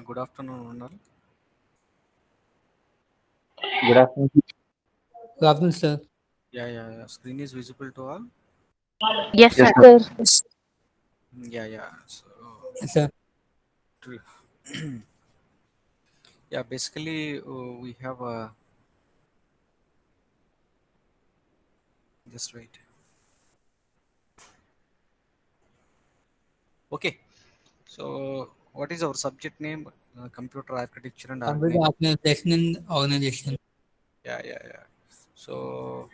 Good afternoon, Ronald. Good afternoon. Good afternoon, sir. Yeah. Screen is visible to all. Yes, Yes, sir. sir. Yeah. So, Yes, sir. to- yeah, basically, we have just wait. Okay. So, what is our subject name? Computer architecture and Computer organization. organization and organization. Yeah. So,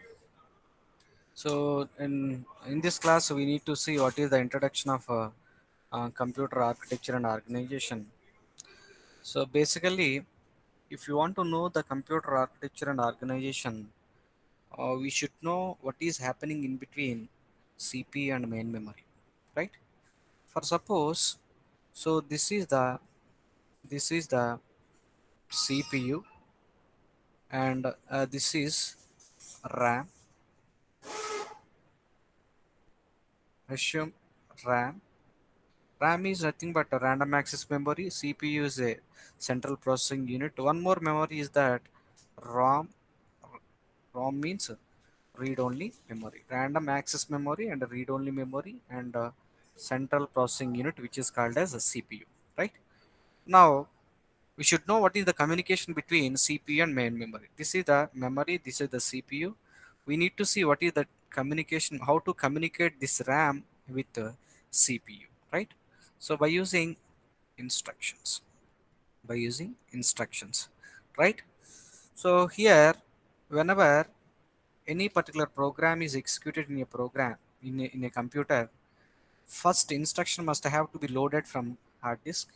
so in this class, we need to see what is the introduction of computer architecture and organization. So, basically, if you want to know the computer architecture and organization, we should know what is happening in between CPU and main memory, right? For suppose, so this is the CPU, and this is RAM. Assume RAM. RAM is nothing but a random access memory. CPU is a central processing unit. One more memory is that ROM. ROM means read only memory, random access memory, and read only memory, and central processing unit, which is called as a CPU, right? Now we should know what is the communication between CPU and main memory. This is the memory, this is the CPU. We need to see what is the communication, how to communicate this RAM with the CPU, right? So by using instructions, right? So here, whenever any particular program is executed in a program in a computer, first instruction must have to be loaded from hard disk.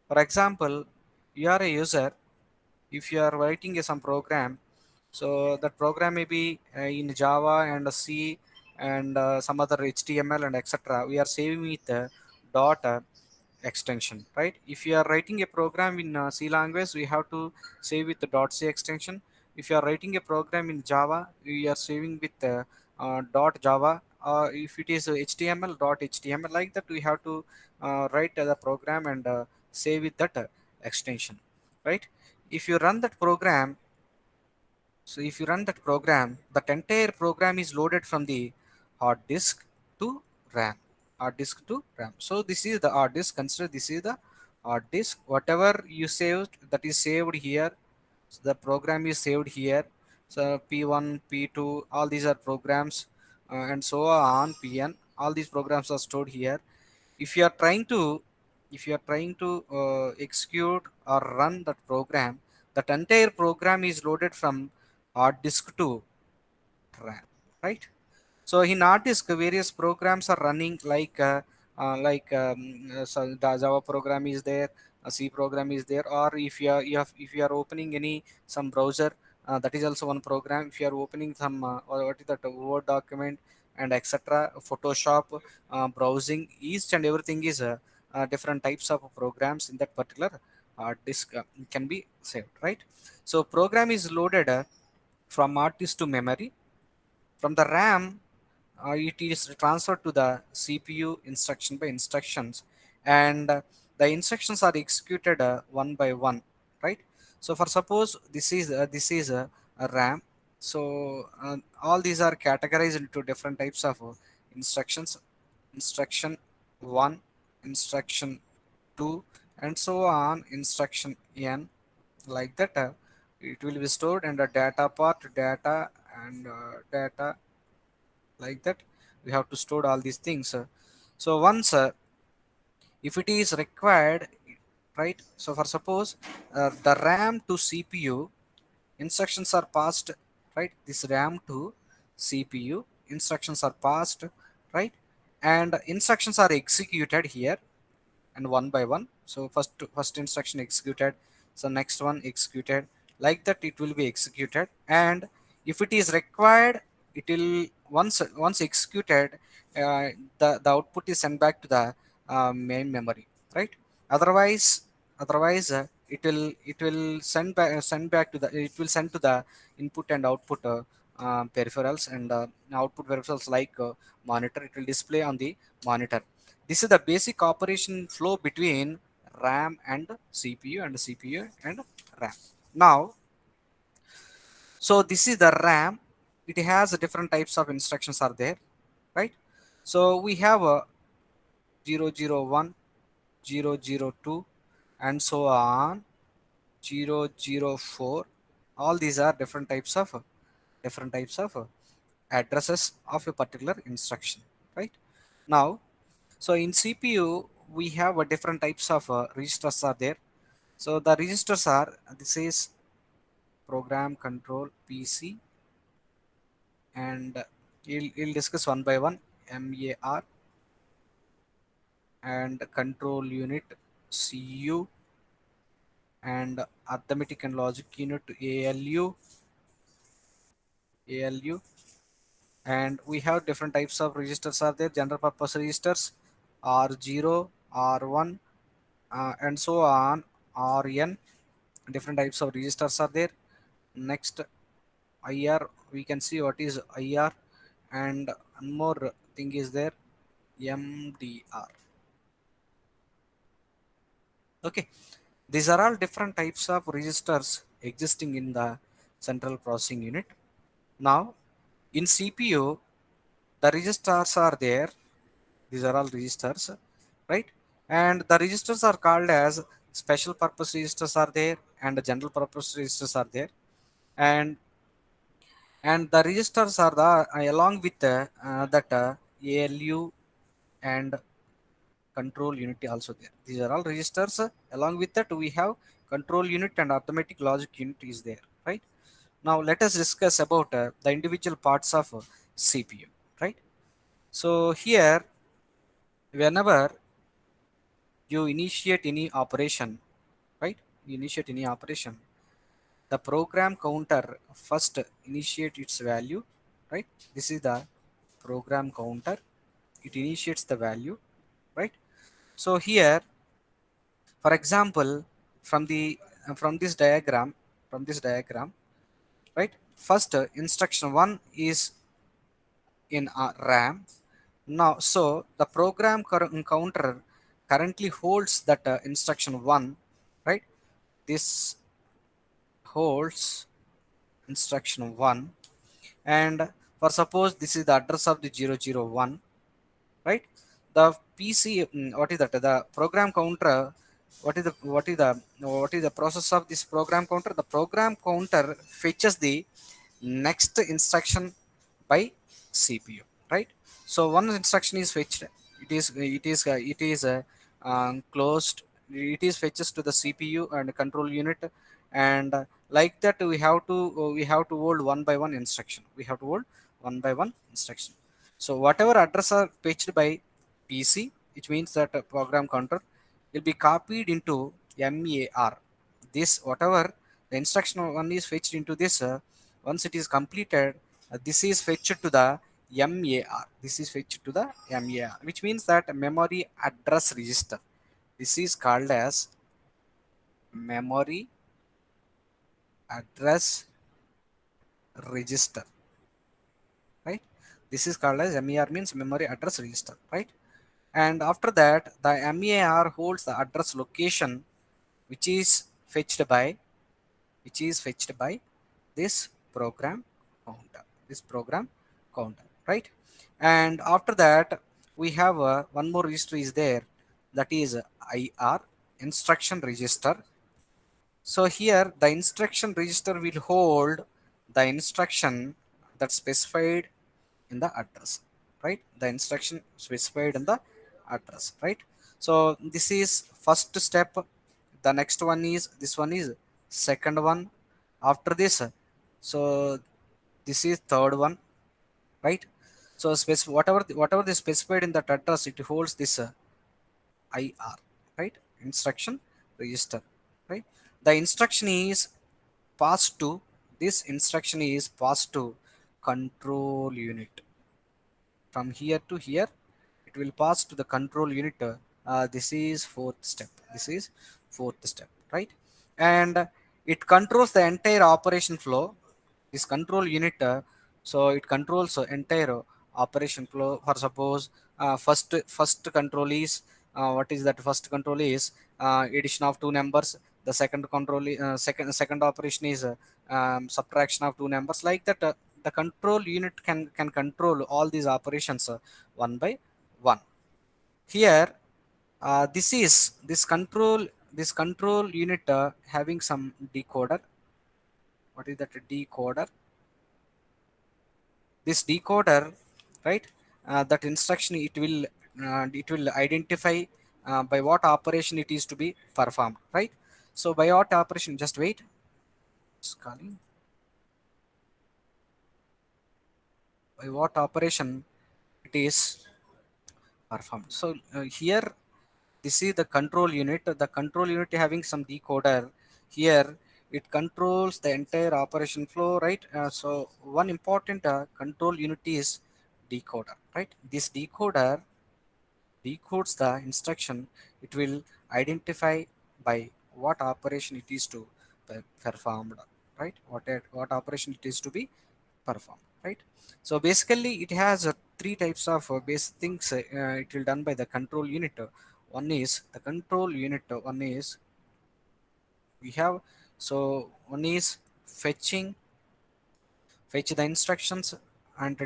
For example, you are a user. If you are writing some program, so that program may be in Java and C and some other HTML and etc. We are saving with the dot extension, right? If you are writing a program in C language, we have to save with the dot C extension. If you are writing a program in Java, we are saving with dot Java. If it is HTML, dot HTML, like that, we have to write the program and save with that extension, right? If you run that program, so if you run that program, that entire program is loaded from the hard disk to RAM. Hard disk to RAM. So this is the hard disk. Consider this is the hard disk. Whatever you saved, that is saved here. So the program is saved here. So P1, P2, all these are programs, and so on. Pn. All these programs are stored here. If you are trying to, execute or run that program, that entire program is loaded from hard disk to RAM, right? So in hard disk, various programs are running so the Java program is there, a C program is there, or if you are opening any some browser, that is also one program. If you are opening some what is that Word document and etc. Photoshop, browsing, each and everything is different types of programs in that particular hard disk can be saved, right? So program is loaded from hard disk to memory. From the RAM, it is transferred to the CPU instruction by instructions, and the instructions are executed one by one, right? So for suppose this is a RAM. So all these are categorized into different types of instructions. Instruction 1, instruction 2, and so on, instruction n, like that. It will be stored in the data part, data, and data, like that. We have to store all these things. So once if it is required, right? So for suppose the RAM to CPU instructions are passed, right? This RAM to CPU instructions are passed, right? And instructions are executed here, and one by one. So first instruction executed, so next one executed, like that it will be executed. And if it is required, it will once executed, the output is sent back to the main memory, right? Otherwise otherwise it will send back to the it will send to the input and output peripherals, and output peripherals like monitor. It will display on the monitor. This is the basic operation flow between RAM and CPU, and CPU and RAM. Now, so this is the RAM. It has different types of instructions are there, right? So we have a 001, 002, and so on, 004. All these are different types of addresses of a particular instruction, right? Now, so in CPU we have a different types of registers are there. So the registers are, this is program control PC, and you'll discuss one by one. MAR and control unit CU, and arithmetic and logic unit ALU, and we have different types of registers are there. General purpose registers R0, R1, and so on, RN. Different types of registers are there. Next, IR, we can see what is IR, and one more thing is there, MDR. Okay, these are all different types of registers existing in the central processing unit. Now, in CPU, the registers are there. These are all registers, right? And the registers are called as special purpose registers are there, and general purpose registers are there. And the registers are the along with that ALU and control unit also there. These are all registers. Along with that, we have control unit and arithmetic logic unit is there, right? Now let us discuss about the individual parts of CPU, right? So here, whenever you initiate any operation, right? You initiate any operation, the program counter first initiate its value, right? This is the program counter. It initiates the value, right? So here, for example, from the from this diagram, right? First, instruction one is in RAM. Now, so the program counter currently holds that instruction one, right? This holds instruction one, and for suppose this is the address of the 001, right? The PC, what is that? The program counter. What is the process of this program counter? The program counter fetches the next instruction by CPU, right? So one instruction is fetched. It is closed. It is fetches to the CPU and control unit, and like that we have to hold one by one instruction. We have to hold one by one instruction. So whatever address are fetched by PC, which means that a program counter will be copied into MAR. This whatever the instruction one is fetched into this. Once it is completed, this is fetched to the MAR. This is fetched to the MAR, which means that memory address register. This is called as memory address register, right? This is called as MAR, means memory address register, right? And after that, the MAR holds the address location, which is fetched by this program program counter, right? And after that, we have one more register is there, that is IR, instruction register. So here the instruction register will hold the instruction that specified in the address, right? The instruction specified in the address, right? So this is first step. The next one is, this one is second one. After this, so this is third one, right? So whatever they specified in that address, it holds this IR, right? Instruction register, right? The instruction is passed to, this instruction is passed to control unit. From here to here, it will pass to the control unit. This is fourth step, right? And it controls the entire operation flow. This control unit, so it controls entire operation flow. For suppose first control is, what is that first control is addition of two numbers. The second control second operation is subtraction of two numbers. Like that, the control unit can control all these operations one by one. Here, this control unit having some decoder. What is that decoder? This decoder, right? That instruction, it will identify by what operation it is to be performed, right? So by what operation, just wait, it's calling, by what operation it is performed. So here, this is the control unit. The control unit having some decoder. Here it controls the entire operation flow, right? So one important control unit is decoder, right? This decoder decodes the instruction. It will identify by what operation it is to performed, right? What operation it is to be performed, right? So basically it has three types of basic things it will done by the control unit. One is the control unit, one is we have, so one is fetch the instructions, and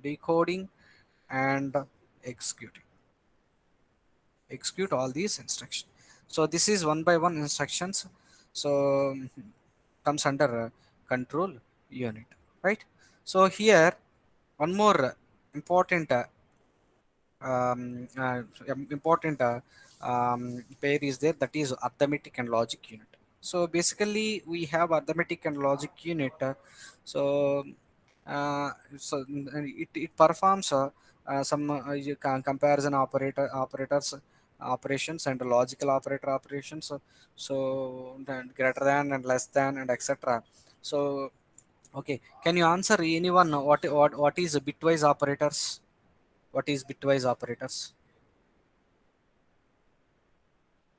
decoding, and executing execute all these instructions. So this is one by one instructions. So comes under control unit, right? So here one more important important pair is there, that is arithmetic and logic unit. So basically we have arithmetic and logic unit. So it performs some comparison operators operations and logical operator operations. So then greater than and less than and etc. So okay, can you answer anyone what is bitwise operators? What is bitwise operators?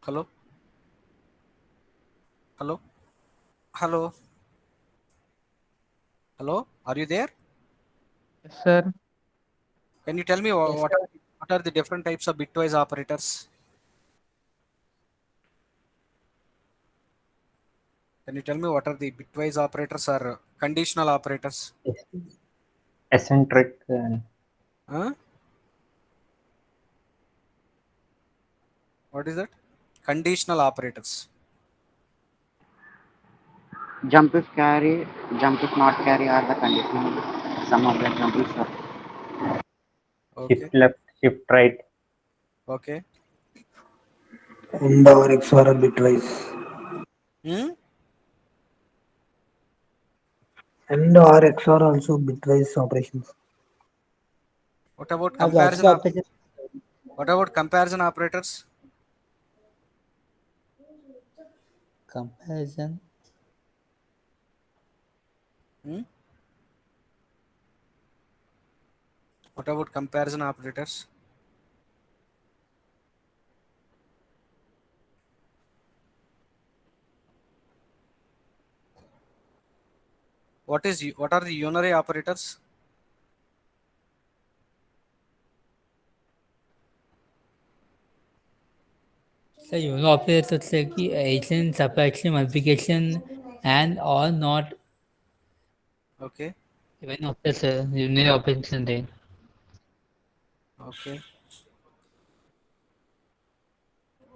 Hello? Hello? Hello? Hello? Are you there? Yes, sir. Can you tell me Yes, what sir. what are the different types of bitwise operators? Can you tell me what are the bitwise operators or conditional operators? Eccentric. Huh? What is that? Conditional operators. Jump if carry, jump if not carry are the conditional. Some of the examples are Okay. Shift left, shift right. Okay. And or XOR are bitwise. Hmm? And or XOR also bitwise operations. What about Logic comparison operation. what about comparison operators? Comparison. Hmm? What about comparison operators? What are the unary operators? So you know operators say कि addition, subtraction, multiplication, and or not Okay. even operator unary operation then. Okay.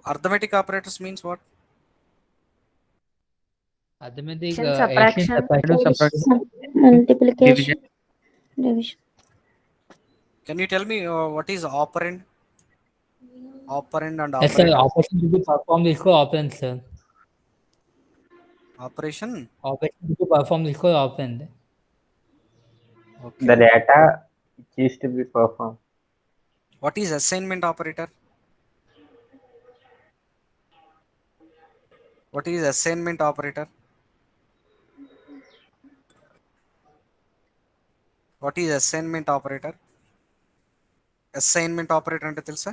Arithmetic operators means what? Arithmetic Addition, addition, subtraction, Addition, subtraction, subtraction, division. multiplication, division. Can you tell me what is operand? Operand and yes sir, operator. operation to be performed is called operand sir. Operation. Operation to be performed is called operand. The Okay. data which is to be performed. What is assignment operator? What is assignment operator? What is assignment operator? Assignment operator అంటే తెలుసా?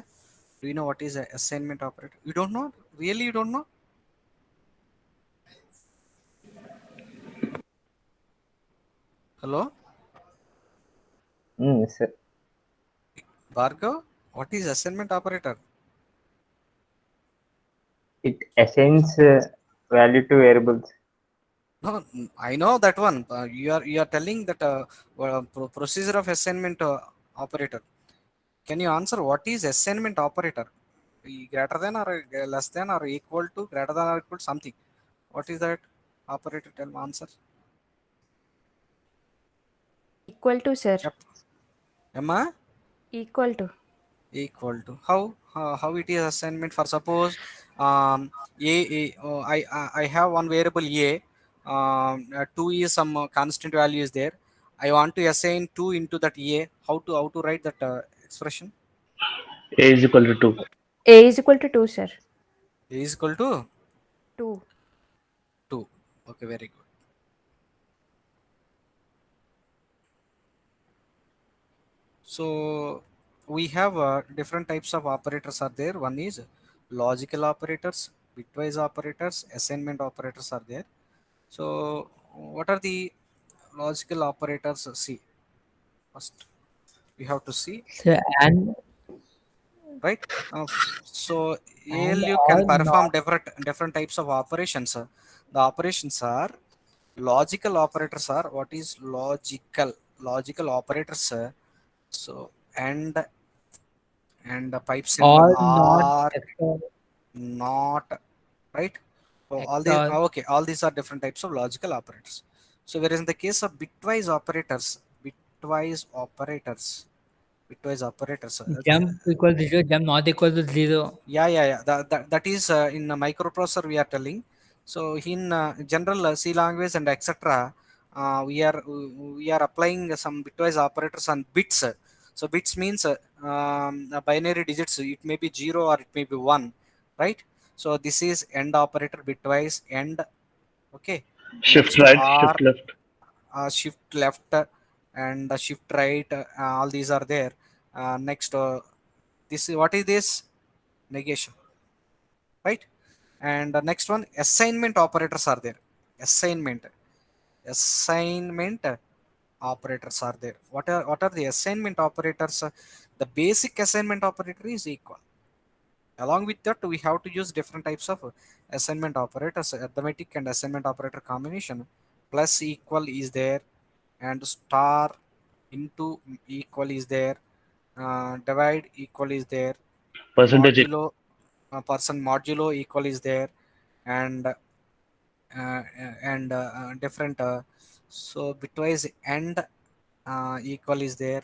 Do you know what is a assignment operator? You don't know? Really, you don't know? Hello, Yes, sir. Bhargav. What is assignment operator? It assigns value to variables. No, I know that one. You are telling that procedure of assignment operator. Can you answer what is assignment operator? Greater than or less than or equal to, greater than or equal to something. What is that operator? Tell me answer. Equal to, sir. Yep. Emma? Equal to. Equal to. How it is assignment? For suppose I have one variable a. 2 is some constant value is there. I want to assign 2 into that a. How to write that expression? A is equal to 2. A is equal to 2, sir. A is equal to 2. 2. Okay, very good. So we have different types of operators are there. One is logical operators, bitwise operators, assignment operators are there. So what are the logical operators? See, first we have to see, So and right? So and ALU can or perform not. different types of operations. The operations are logical operators are what is logical operators. So and the pipe symbol Or not are XOR, not, right. So all these XOR. okay, all these are different types of logical operators. So whereas in the case of bitwise operators bitwise operators Jump equal to 0, jump not equal to 0. yeah, that is in a microprocessor we are telling. So in general C language and etc we are applying some bitwise operators on bits. So bits means binary digits. It may be 0 or it may be 1, right? So this is end operator, bitwise end. Okay, Shift next right, are shift left. shift left and shift right. All these are there. Next this is what is this? Negation, right? And the next one, assignment operators are there. Assignment operators are there. What are the assignment operators? The basic assignment operator is equal. Along with that, we have to use different types of assignment operators. Arithmetic and assignment operator combination. Plus equal is there, and star into equal is there. Divide equal is there. Percentage equal. Modulo person modulo equal is there, and different so bitwise and equal is there,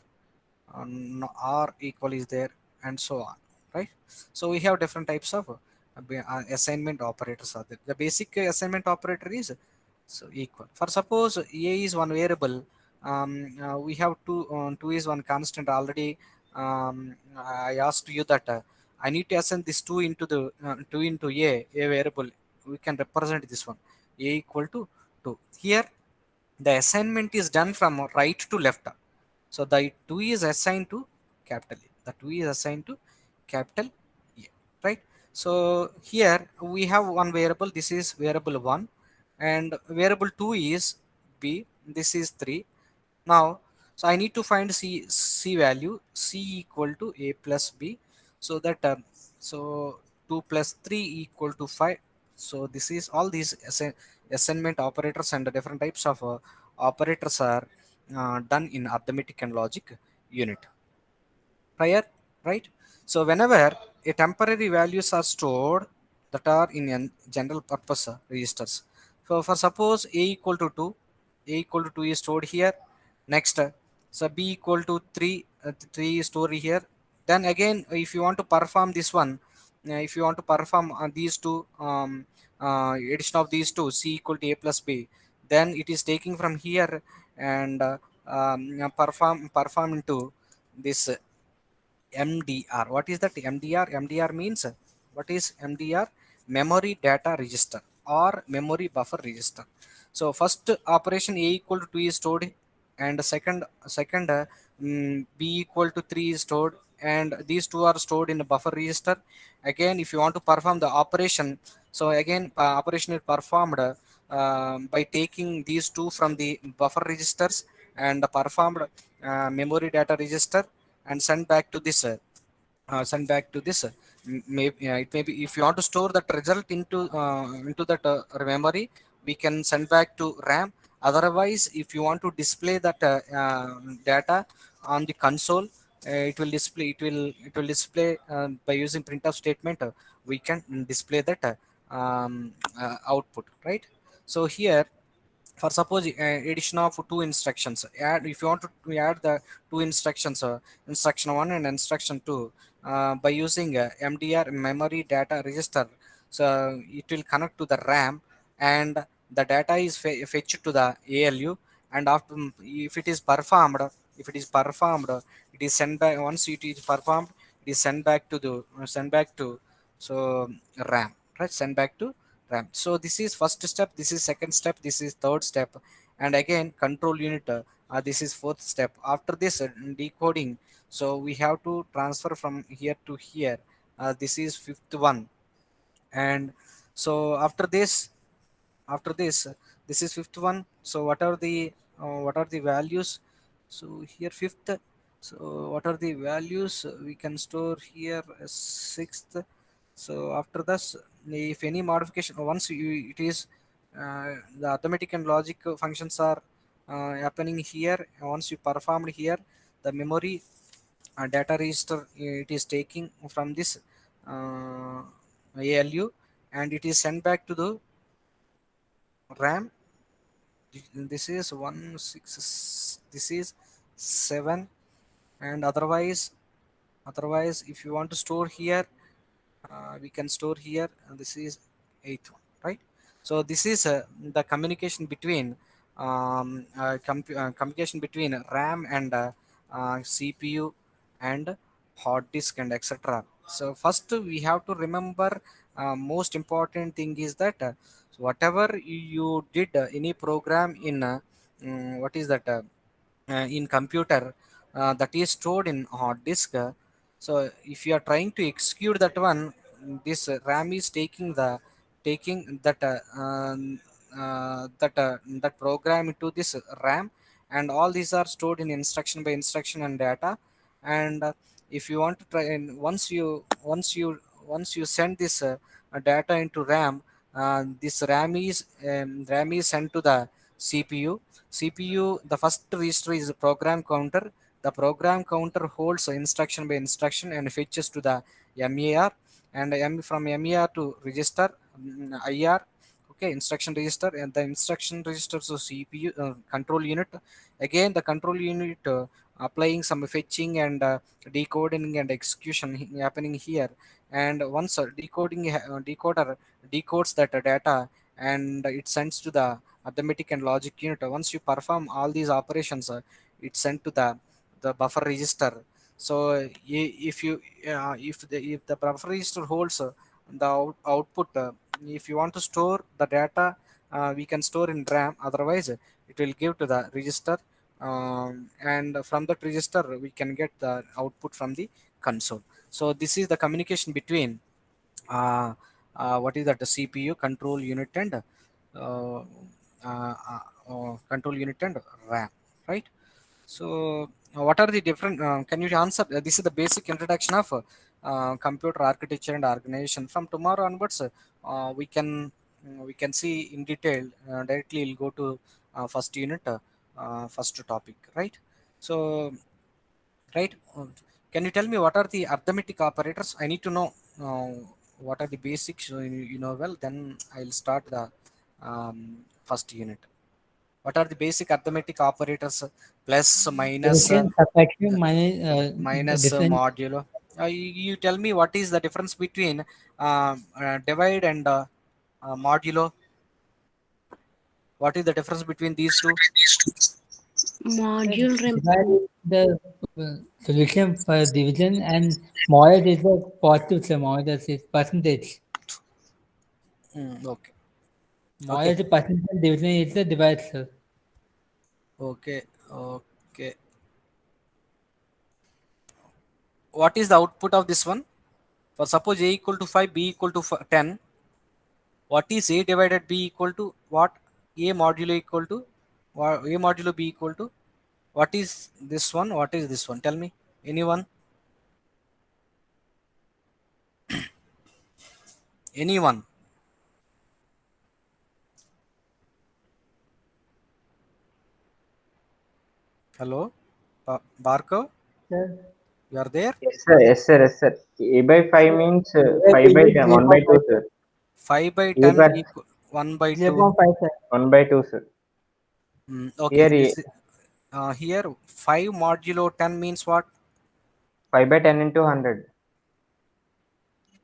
or equal is there, and so on, right? So we have different types of assignment operators are there. The basic assignment operator is so equal. For suppose a is one variable, we have two is one constant already. I asked you that I need to assign this 2 into the 2 into a variable. We can represent this one a equal to 2. Here the assignment is done from right to left. So the 2 is assigned to capital A. The 2 is assigned to capital A, right? So here we have one variable. This is variable 1, and variable 2 is b. This is 3. Now, so I need to find c value. C equal to a plus b. So that so 2 plus 3 equal to 5. So this is all these assignment operators and the different types of operators are done in arithmetic and logic unit. Prior, right? So whenever a temporary values are stored that are in general purpose registers. So for suppose a equal to 2, a equal to 2 is stored here. Next so b equal to 3, 3 is stored here. Then again if you want to perform this one, if you want to perform these two addition of these two, c equal to a plus b, then it is taking from here and perform into this MDR. What is that MDR? MDR means what is MDR? Memory data register or memory buffer register. So first operation a equal to 2 is stored, and second b equal to 3 is stored, and these two are stored in the buffer register. Again, if you want to perform the operation, so again operation is performed by taking these two from the buffer registers and performed memory data register and send back to this send back to this. It may be if you want to store that result into that memory, we can send back to RAM. Otherwise, if you want to display that data on the console, it will display by using printf statement. We can display that output, right? So here, for suppose addition of two instructions, add if you want to add the two instructions, instruction 1 and instruction 2, by using mdr memory data register. So it will connect to the ram, and the data is fetched to the ALU. And after, if it is performed, it is sent back. Once it is performed, it is sent back to, so, ram, right? Send back to RAM. So this is first step, this is second step, this is third step, and again control unit, this is fourth step. After this decoding, so we have to transfer from here to here, this is fifth one. And so after this this is fifth one. So what are the values? So here fifth. So what are the values we can store here as sixth? So after this, if any modification, once it is the arithmetic and logic functions are happening here, once you performed here, the memory data register, it is taking from this uh, ALU, and it is sent back to the RAM. This is 1 6, this is 7. And otherwise if you want to store here, we can store here, and this is 8th one, right? So this is the communication between communication between RAM and CPU and hard disk and etc. So first we have to remember, most important thing is that, so whatever you did, any program in what is that in computer, that is stored in hard disk. So if you are trying to execute that one, this RAM is taking that program into this RAM, and all these are stored in instruction by instruction and data. And if you want to try, and once you send this data into RAM, this RAM is sent to the CPU. The first register is the program counter. The program counter holds instruction by instruction and fetches to the MAR, and from MAR to register, IR. Okay, instruction register, and the instruction register to CPU control unit. Again, the control unit applying some fetching and decoding and execution happening here. And once decoder decodes that data, and it sends to the arithmetic and logic unit. Once you perform all these operations, it's sent to the buffer register. So if the buffer register holds the output, if you want to store the data, we can store in RAM. Otherwise, it will give to the register, and from that register we can get the output from the console. So this is the communication between what is that, the CPU control unit and control unit and RAM, right? So what are the different? Can you answer? This is the basic introduction of computer architecture and organization. From tomorrow onwards, we can see in detail. Directly, we'll go to first unit, first topic, right? So, right. Can you tell me what are the arithmetic operators? I need to know what are the basics. You know well. Then I'll start the first unit. What are the basic arithmetic operators? Plus, minus, Division, subtraction, minus, different. modulo. You tell me what is the difference between divide and modulo? What is the difference between these two? Module Divide is the solution for division, and mod is the positive sum. Mod is percentage. Okay. Mod Okay. is the percentage. Division is the divide, sir. Okay. Okay. What is the output of this one? For suppose A equal to 5, B equal to 10. What is A divided B equal to what? A modulo equal to A modulo B equal to what is this one? What is this one? Tell me. Anyone? Anyone? Hello, Barco, Sir, you are there? Yes, sir. Yes, sir. Yes, sir. A by 5 means A 5 by is 10, 1 by 2, 0.5, sir. 5 by A 10 by equal 1 by 2. 0.5, sir. 1 by 2, sir. Okay, Here, here 5 modulo 10 means what? 5 by 10 into 100.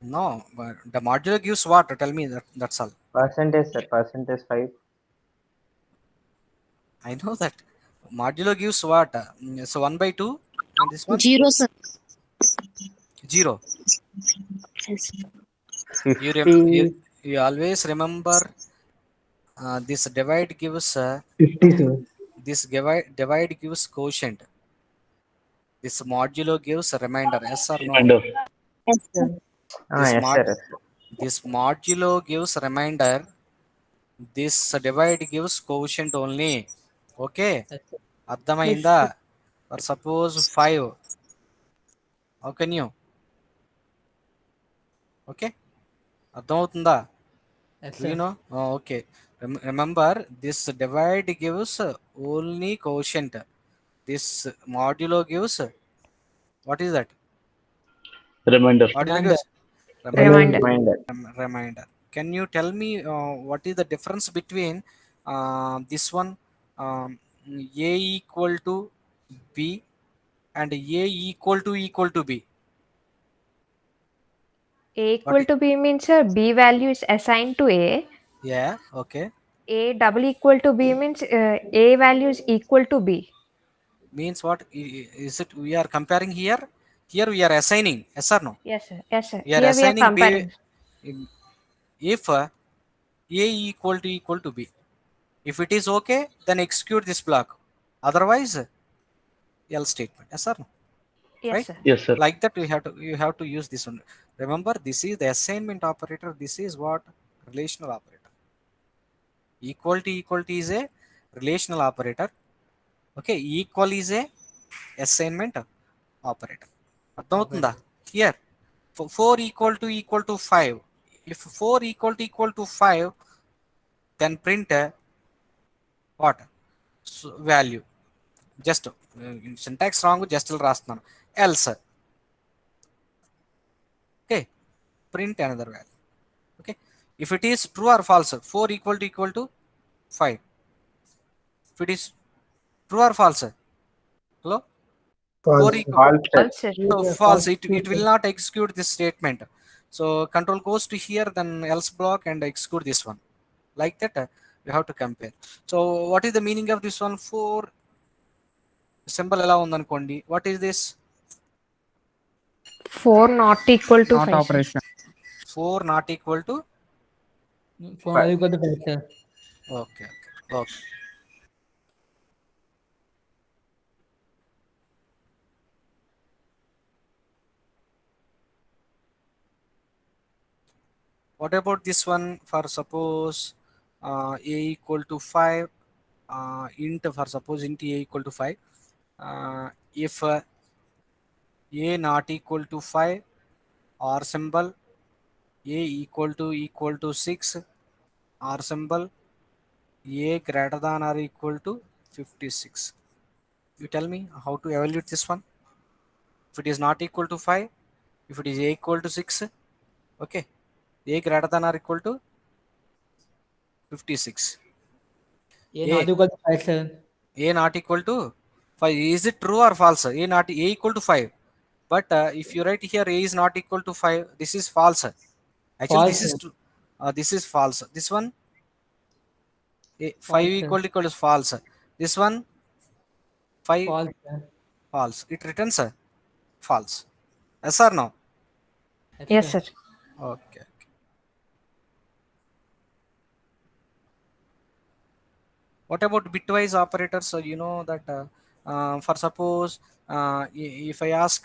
No, but the modulo gives what? Tell me that. That's all. Percentage, sir. Percentage 5. I know that. Modulo gives what? So 1 by 2 and this one Zero, sir. 0. Yes. You, 50. you always remember this divide gives 50, sir. this divide gives quotient. This modulo gives a remainder. Yes or no? Reminder. Yes, sir. Sir, This Yes, mod sir. Yes, sir. this modulo gives remainder. This divide gives quotient only. Okay. yes, sir. అర్థమైందా? For suppose 5. How can you? Okay. అర్థమవుతుందా? Yes, Do sir. you know? Oh, okay. Remember, this divide gives only quotient. This modulo gives what is that? Reminder. Modulo Reminder. gives Reminder. Reminder. reminder. Can you tell me what is the difference between this one, a equal to b and a equal to b? A What? equal to B means B value is assigned to A. Yeah. Okay. A double equal to B means A value is equal to B. Means what? Is it we are comparing here? Here we are assigning. Yes or no? Yes, sir. Yes, sir. We are Here we are assigning b comparing. if a equal to b. If it is okay, then execute this block. Otherwise, else statement. Yes or no? Yes, Right? sir. Yes, sir. Like that, you have to use this one. Remember, this is the assignment operator. This is what? Relational operator. Equality is a relational operator. Okay, equal is a assignment operator. అర్థమవుతుందా? Here 4 equal to 5. If 4 equal to 5, then print what? Value. Just syntax wrong, just రాస్తున్నాను. Else. Okay, print another value. Okay, if it is true or false, 4 equal to 5. If it is true or false, hello, 4 False, sir. equal False, sir. False, sir. so Yes, false, sir. it will not execute this statement. So control goes to here, then else block and execute this one. Like that, you have to compare. So what is the meaning of this one? 4 symbol ఎలా ఉందనుకోండి. What is this? 4 not equal to Not 5, sir. operation. 4 not equal to. 4 not equal to 5, sir. Okay. What about this one? For suppose a equal to 5, int, for suppose int a equal to 5. If a not equal to 5, or symbol, a equal to 6, or symbol, a greater than or equal to 56. You tell me how to evaluate this one. If it is not equal to 5, if it is a equal to 6, okay, a greater than or equal to 56. A not equal to 5, sir. A not equal to 5. Is it true or false? A equal to 5. But if you write here a is not equal to 5, this is false. Actually, False, this is sir. true. This is false. This one, 5 False, sir. equal to false. This one, 5 False, sir. false. It returns false. Yes or no? Yes, sir. Okay. What about bitwise operators? So you know that for suppose if I ask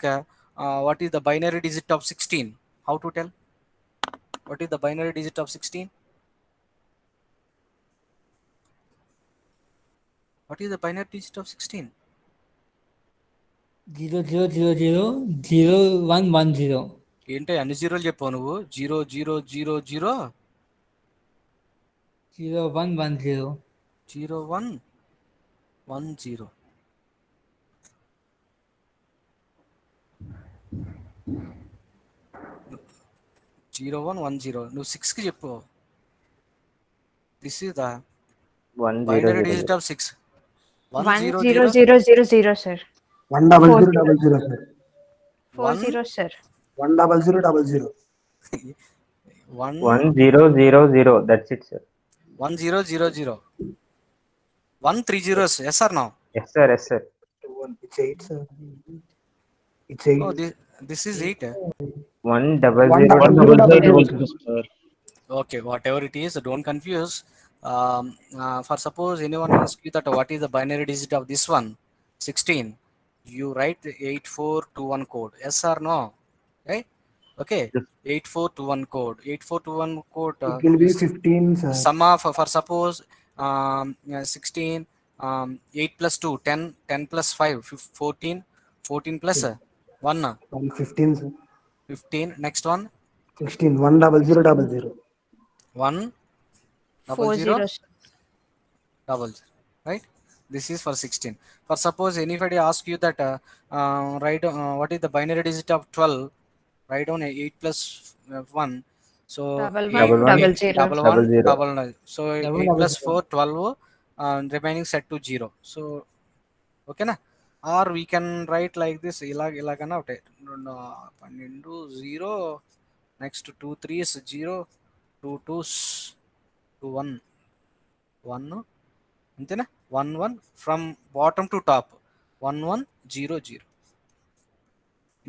what is the binary digit of 16, how to tell? What is the binary digit of 16? What is the binary digit of 16? 0, 0, 0, 0, 0, 1, 1, 0. ఏంటి అన్ని జీరోలు చెప్పావు నువ్వు? 0 0 0 0 0 1 1 0. 0 1 1 0. Zero 1 1 0. నువ్వు 6కి చెప్పు. This is the 1 0 binary 0 digit of 6. 1 1 0 0 0 0 0 0 sir. 1 double 0 double 0 sir. 4 0 sir. 1 double 0 double 0. 1 1 0 0 0. That's it, sir. 1 0 0 0. 1 3 zeros. Yes or no? Yes, sir. Yes, sir. 1 it's 8 sir. It's 8. Oh, this is 8. 1 double 1 0 double 0 double 0 sir. Okay, whatever it is, don't confuse. For suppose anyone asks you that what is the binary digit of this one, 16, you write the 8421 code. Yes or no? Right? Okay. 8421 code. 8421 code. It will be is 15 sir. sum of, for suppose 16, 8 plus 2, 10, 10 plus 5, 14, 14 plus 1, 15 sir. 15. Next one, 16 1 double 0 double 0. 1 double 4 0 0 double 0, right? This is for 16. For suppose anybody ask you that write what is the binary digit of 12, write down 8 plus 1. So double 1 Double one. double 0. double 1 Double zero. double 9. So Double 8 plus 0. 4 12, remaining set to 0. So okay na, or we can write like this, ilagana ఒకటే 12 0, next 2 3s 0, 2 2s 2 1 1, అంతేనా? 1 1 from bottom to top, 1 1 0 0.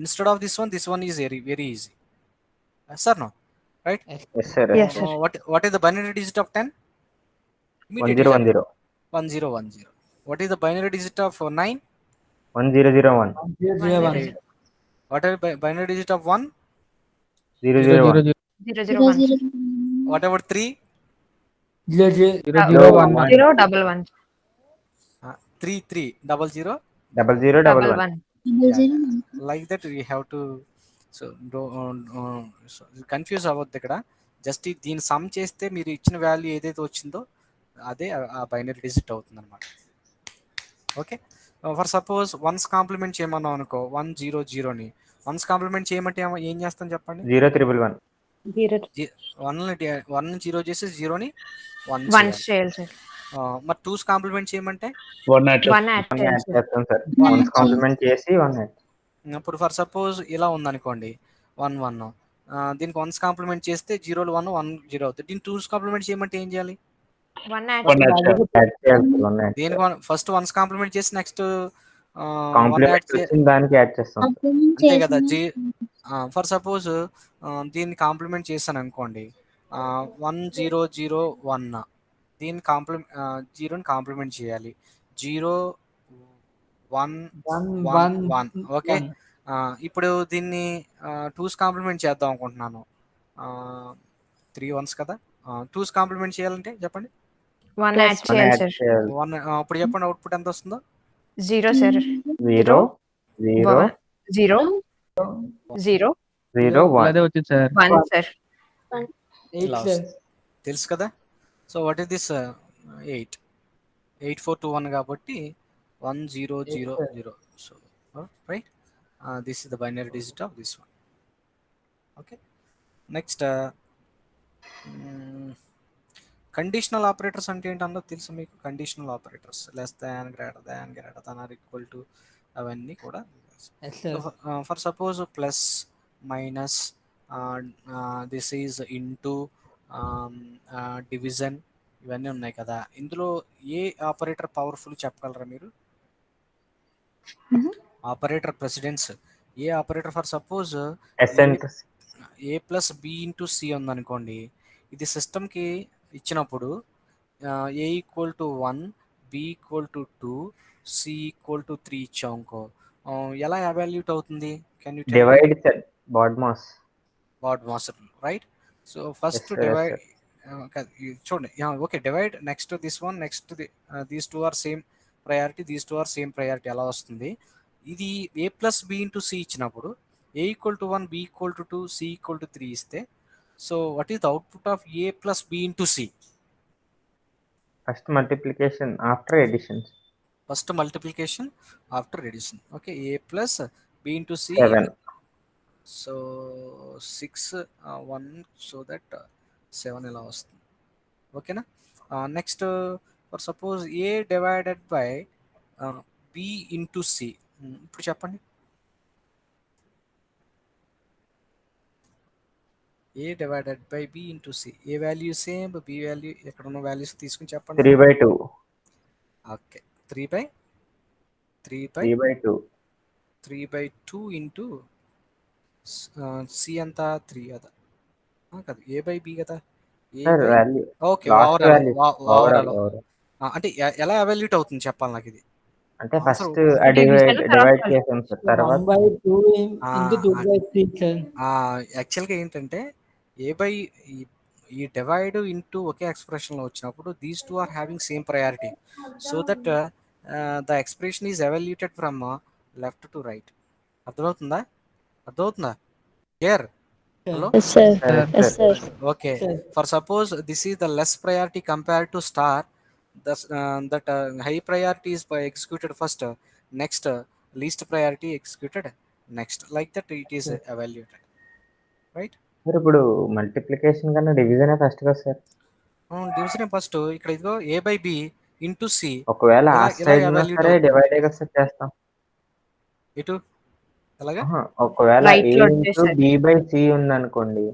Instead of this one is very very easy. Yes or no? Right? Yes, sir. Yes sir. What is the binary digit of 10? 1 Immediately 0 1 0. 1 0 1 0. What is the binary digit of 9? 1 0 0 1. 0 0 1. What is binary digit of 1? 0 0 1. 0 0 1. What about 3? 0 0 0 0 0 1 1. 0 double 1. 3 3 double 0. Double 0 double Double 1. 1. Like that we have to. So confuse అవ్వద్దు ఇక్కడ. Just దీన్ని some చేస్తే మీరు ఇచ్చిన value ఏదైతే వచ్చిందో అదే ఆ బైనరీ డిజిట్ అవుతుంది అనమాట. Okay. For suppose ones complement చేయమన్నాం అనుకో, 1 0 0ని వన్స్ కాంప్లిమెంట్ చేయమంటే ఏం చేస్తాం చెప్పండి? 0 3 1 1. 1 0 చేసి 0ని 1 1 చేయాలి సార్. మరి 2's కాంప్లిమెంట్ చేయమంటే 1 at 1 యాడ్ 1 చేయాలి యాడ్ సార్. చేస్తాం సార్. 1 కాంప్లిమెంట్ చేసి 1 యాడ్. ఇప్పుడు ఫర్ సపోజ్ ఇలా ఉందనుకోండి 1 1, దీనికి 1's కాంప్లిమెంట్ చేస్తే 0 1 1 0 అవుతుంది. దీన్ని 2's కాంప్లిమెంట్ చేయమంటే ఏం చేయాలి? 1 యాడ్ 1 at చేయాలి. యాడ్ చేయాలి సార్. 1 యాడ్. దీనికి ఫస్ట్ 1's కాంప్లిమెంట్ చేసి నెక్స్ట్ 1 కాంప్లిమెంట్ యాడ్ వచ్చిన దానికి యాడ్ చేస్తాం సార్. అంతే కదా. ఫర్ సపోజ్ దీన్ని కాంప్లిమెంట్ చేశాను అనుకోండి, 1 0 0 1, దీన్ని జీరోని కాంప్లిమెంట్ చేయాలి, 0 1 1 1. ఓకే. ఇప్పుడు దీన్ని 2's కాంప్లిమెంట్ చేద్దాం అనుకుంటున్నాను. 3 1s కదా. 2's కాంప్లిమెంట్ చేయాలంటే చెప్పండి. 1 యాడ్ 1 చేయాలి యాడ్ సార్. చేయాలి. 1. ఇప్పుడు చెప్పండి అవుట్పుట్ ఎంత వస్తుందో? 0 సార్. 0 0 0 0 0 1. అదే వచ్చింది సార్. 1 సార్. 8 Last. sir. తెలుసు కదా. So what is this? 8 8421 కాబట్టి 1 0 0 0. So right, this is the binary digit of this one. Okay. Next conditional operators అంటే ఏంటందో తెలుసు మీకు? Conditional operators less than, greater than or equal to, అవన్నీ కూడా. Yes sir. For suppose plus minus, this is into, division, ఇవన్నీ ఉన్నాయి కదా. ఇందులో ఏ ఆపరేటర్ పవర్ఫుల్ చెప్పగలరా మీరు? ఆపరేటర్ ప్రెసిడెన్స్ ఏ ఆపరేటర్? ఫర్ సపోజ్ ఎసెంట్ A plus B into C ఉందనుకోండి, ఇది సిస్టమ్కి ఇచ్చినప్పుడు A equal to 1, B equal to 2, C equal to 3 ఇచ్చామనుకో, ఎలా ఎవాల్యూట్ అవుతుంది? Can you divide sir. BODMAS. బాడ్ మాస్టర్, right? So first Yes, sir, divide, yes, చూడండి. Okay, divide next this one, next these two are same priority, these two are same priority, ఎలా వస్తుంది? ఇది A plus B into C ఇచ్చినప్పుడు A equal to 1, B equal to 2, C equal to 3 ఇస్తే so what is the output of A plus B into C? First multiplication after addition. First multiplication after addition. Okay, A plus B into C. 7. So 6 1 so that 7 ఎలా వస్తుంది. ఓకేనా? Next for suppose A divided by B into C. ఇప్పుడు చెప్పండి. A divided by B into C. A value same, B value ఎక్కడ ఉన్న values తీసుకుని చెప్పండి. 3/2. Okay, 3/2 3/2 into C అంతా 3 కదా కదా, A/B కదా. Sir value okay, last value overall overall అంటే ఎలా ఎవాల్యూట్ అవుతుంది చెప్పాలి నాకు ఇది. అంటే Answer ఫస్ట్ Division డివైడ్ తర్వాత చేసాం సార్. తర్వాత 1/2 into 2/3, sir. యాక్చువల్గా ఏంటంటే ఈ డివైడ్ ఇంటూ ఒకే ఎక్స్ప్రెషన్లో వచ్చినప్పుడు these two are having same priority, so that the expression is evaluated from left to right. అర్థమవుతుందా? క్లియర్? Hello, Yes, sir. సరే Yes, sir. sir. okay. Sir. For suppose this is the less priority compared to star, that high priority is executed first, next least priority executed next, like that it is evaluated, right? Sir ఇప్పుడు multiplication కన్నా డివిజనే first కదా sir. Division first. ఇక్కడ ఇదిగో A/B into C. ఒకవేళ ఆ ఎలా side ఉన్నా evaluate సరే అవుతుంది? డివైడే కదా సార్ చేస్తాం. ఇటు ఎలాగా ఒకవేళ Right A లో ఇంటూ వచ్చేసరి. B బై C ఉందనుకోండి.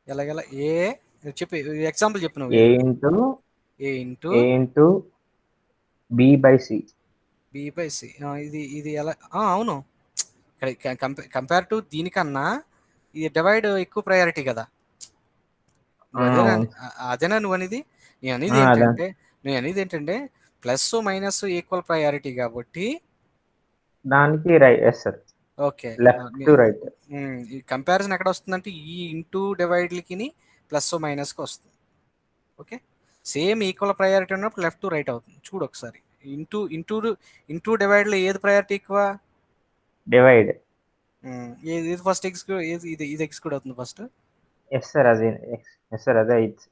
ఎలాగెలా చెప్పి ఎగ్జాంపుల్ చెప్పు నువ్వు. A into into B by C. B/C. ఇది ఎలా? అవును, ఇక్కడ కంపేర్ టు దీనికన్నా ఇది డివైడ్ ఎక్కువ ప్రయారిటీ కదా. అదేనా నువ్వు అనేది? నేను అనేది ఏంటంటే ప్లస్ మైనస్ ఈక్వల్ ప్రయారిటీ కాబట్టి దానికి right. Yes sir. Okay, left to right. ఈ కంపారిజన్ ఎక్కడ వస్తుందంటే ఈ ఇంటూ డివైడ్లకి ప్లస్ మైనస్కి వస్తుంది. ఓకే, సేమ్ ఈక్వల్ ప్రయారిటీ ఉన్నప్పుడు లెఫ్ట్ టు రైట్ అవుతుంది. చూడు ఒకసారి, ఇంటూ డివైడ్లో ఏది ప్రయారిటీ ఎక్కువ? డివైడ్. ఏది ఫస్ట్ ఎగ్జిక్యూట్, ఇది ఎగ్జిక్యూట్ అవుతుంది ఫస్ట్. ఎస్ సార్ అదే. ఎస్ సార్ అదే అయితే.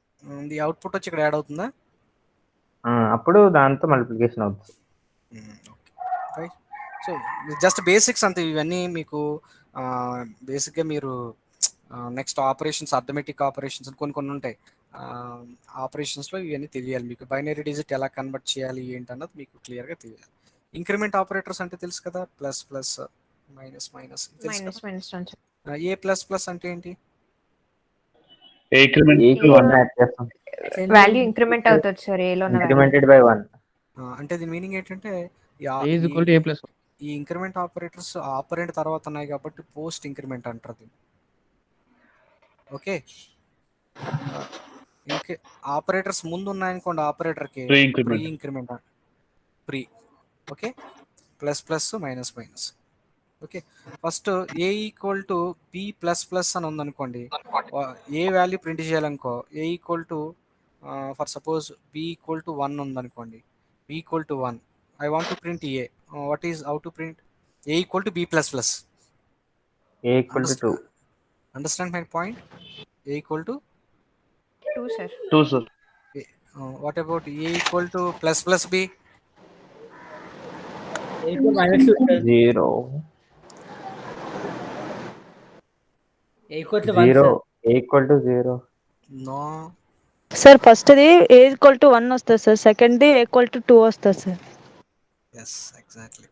ది అవుట్పుట్ వచ్చి ఇక్కడ యాడ్ అవుతుందా? అప్పుడు దాంతో మల్టిప్లికేషన్ అవుతుంది. Okay, right. So just basics అంతే ఇవన్నీ మీకు. బేసిక్గా మీరు నెక్స్ట్ ఆపరేషన్స్, అర్థమెటిక్ ఆపరేషన్స్ కొన్ని ఉంటాయి. ఆపరేషన్స్లో ఇవన్నీ తెలియాలి మీకు. బైనరీ డిజిట్ ఎలా కన్వర్ట్ చేయాలి ఏంటన్నది మీకు క్లియర్గా తెలియాలి. ఇంక్రిమెంట్ ఆపరేటర్స్ అంటే తెలుసు కదా, ప్లస్ ప్లస్, మైనస్ మైనస్ తెలుసు మైనస్ కదా. మైనస్ నుంచి. ఏ ప్లస్ ప్లస్ అంటే ఏంటి? increment ఏకి 1 యాడ్ చేస్తాం. వాల్యూ ఇంక్రిమెంట్ అవుతుంది సార్ ఏలో ఉన్న వాల్యూ. Incremented by 1. అంటే దీని మీనింగ్ ఏంటంటే A is equal to A plus 1. ఈ ఇంక్రిమెంట్ ఆపరేటర్స్ ఆపరెంట్ తర్వాత ఉన్నాయి కాబట్టి పోస్ట్ ఇంక్రిమెంట్ అంటారు దీన్ని. ఓకే, ఇంకే ఆపరేటర్స్ ముందు ఉన్నాయనుకోండి, ఆపరేటర్కి Pre-increment. Pre increment pre. Okay, plus plus minus minus. Okay, first A equal to B plus plus అని ఉందనుకోండి, ఏ వాల్యూ ప్రింట్ చేయాలనుకో, A equal to for suppose B equal to 1 ఉందనుకోండి, B equal to 1, I want to print A. What is how to print? A equal to B plus plus. A equal to 2. Understand my point? A equal to 2 sir. 2, sir. what about A equal to plus plus B? A equal -2, sir. 0. A equal to 1, 0. sir. A equal to 0. No. Sir first the A equal to 1 వస్తుంది sir, second the equal to 2 వస్తుంది sir. Yes, exactly.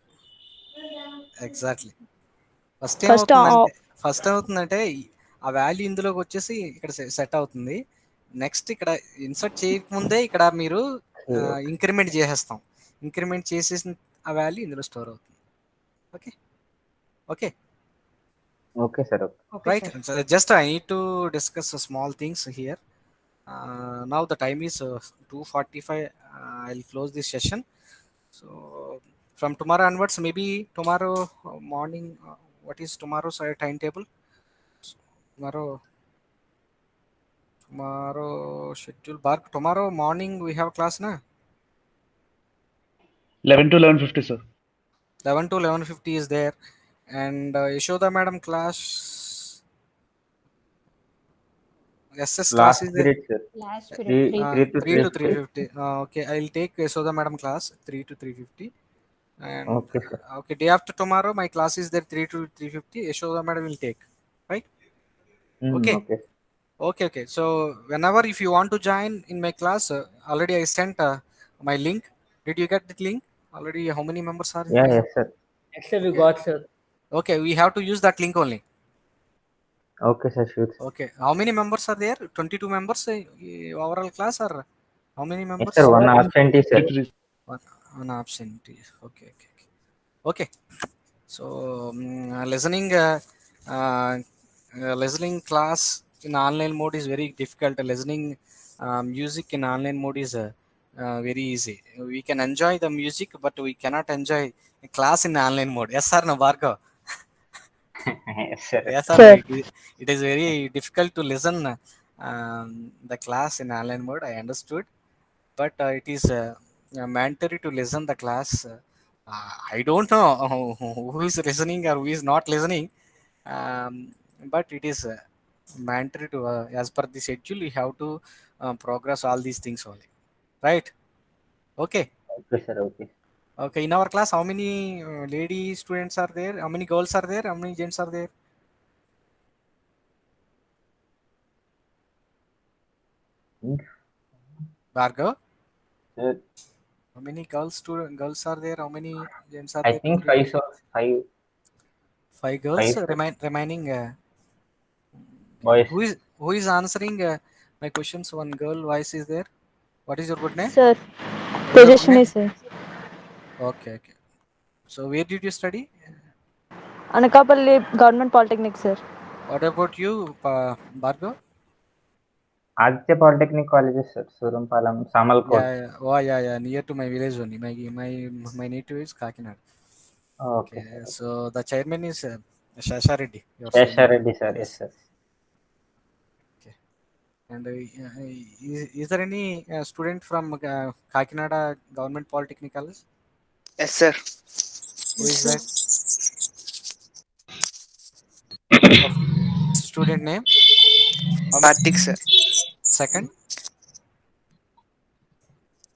First ఏమవుతుందంటే ఆ value ఇందులోకి వచ్చేసి ఇక్కడ set అవుతుంది. Next ఇక్కడ insert చేయకముందే ఇక్కడ మీరు ఇంక్రిమెంట్ చేసేస్తాం. ఇంక్రిమెంట్ చేసేసిన ఆ వాల్యూ ఇందులో స్టోర్ అవుతుంది. Okay okay okay sir. Okay. right. So just I need to discuss small things here. Now the time is 2:45. I'll close this session. So from tomorrow onwards, maybe tomorrow morning, what is tomorrow's timetable? Tomorrow schedule bar. Tomorrow morning we have class na 11 to 11:50, sir. 11 to 11:50 is there, And Yashoda madam class, SS class Last is there. period, sir. Last Three, period, 3 to 3 to 350. 350. Okay, I'll take Yashoda madam class 3 to 350. And Okay, sir. okay, day after tomorrow my class is there 3 to 350. Yashoda madam will take, right? Okay. Okay. Okay. So whenever if you want to join in my class, already I sent my link. Did you get the link already? How many members are Yeah, there? yes, sir. Yes, sir, we got, sir. Okay, we have to use that link only. Okay, sir. Sure, sir. Okay, how many members are there? 22 members overall class, or how many Yes, members? sir. One absentee, sir. One absentee. Okay. So listening uh, listening class in online mode is very difficult. Listening music in online mode is very easy. We can enjoy the music, but we cannot enjoy class in online mode. Yes sir, no Bhargav? Yes, sir. Yes sir, Sir. it is very difficult to listen the class in online mode. I understood, but it is mandatory to listen the class. I don't know who is listening or who is not listening, um, but it is mandatory to as per the schedule you have to progress all these things only, right? Okay. Okay, sir. Okay. Okay, in our class how many lady students are there, how many girls are there, how many gents are there? Bhargav, Sir, how many girls are there, how many gents are I there? think Complete 5, sir. 5, five girls 5, sir. remaining. Boys. Who is answering my questions? One girl voice is there. What is your good name? Sir. What is your good name? Tejashwini, sir. Okay. So where did you study? Anakapalli Government Polytechnic, sir. What about you, Bhargav? Aditya Polytechnic Colleges, sir. Surampalam, Samalkot. Yeah. Oh, yeah. Near to my village only. My native is Kakinad. Okay, Okay. sir. So the chairman is Shasha Reddy. Your Shasha senior. Reddy, sir. Yes, Yes. sir. Okay. And is there any student from Kakinada Government Polytechnic College? Yes, sir. Who is that? Okay. Student name? How many? Karthik, sir.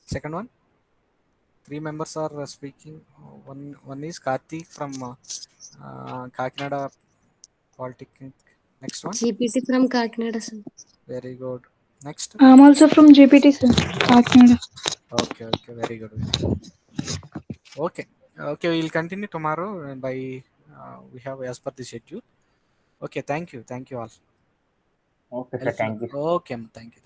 Second one. Three members are speaking. One is Karthik from Kakinada Polytechnic. Next one. GPT from Kakinada, sir. Very good. Next. I'm also from GPT, sir. Kakinada. Okay. Very good. Okay. We'll continue tomorrow by we have as per the schedule. Okay. Thank you all. Okay, sir. Thank you. Okay. Thank you.